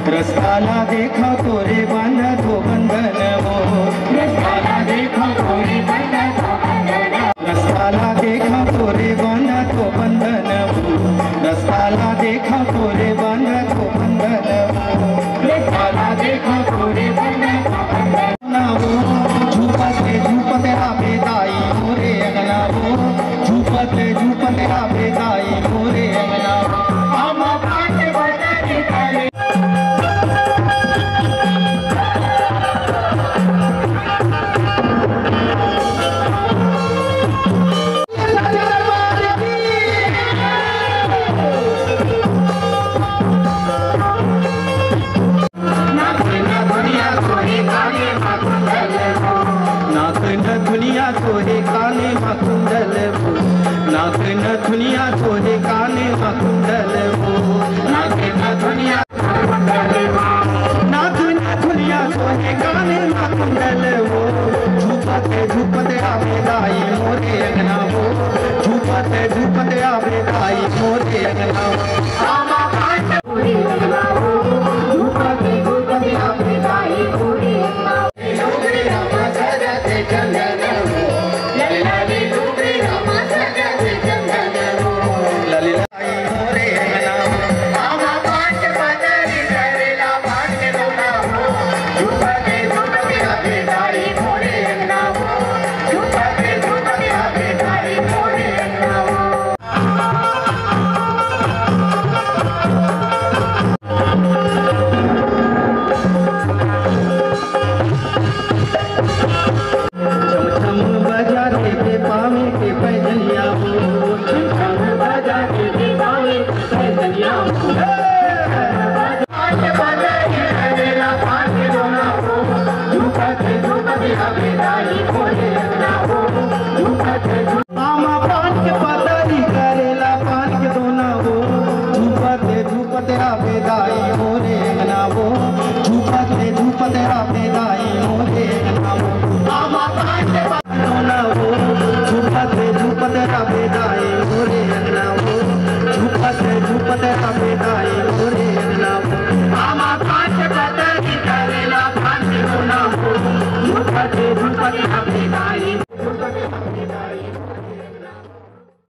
रसकाला देखा तोरे बांधा तो बंधन वो रसकाला देखा तोरे बांधा तो बंधन रसकाला देखा तोरे बांधा तो बंधन वो रसकाला देखा तोरे बांधा तो बंधन वो रसकाला देखा तोरे बांधा तो बंधन वो झूपते झूपते आवे दाई मोरे अंगना वो झूपते झूपते आवे दाई मोरे अंगना आमा पाट बदले करे दुनिया तोरे काने मकुंडल वो नाक न दुनिया तोरे काने मकुंडल वो नाक न दुनिया तोरे काने मकुंडल वो झूपते झूपते आवे दाई मोरे अंगना वो झूपते झूपते आवे दाई मोरे अंगना आमा पाट मोरे अंगना वो झूपते झूपते आवे दाई मोरे अंगना झूपते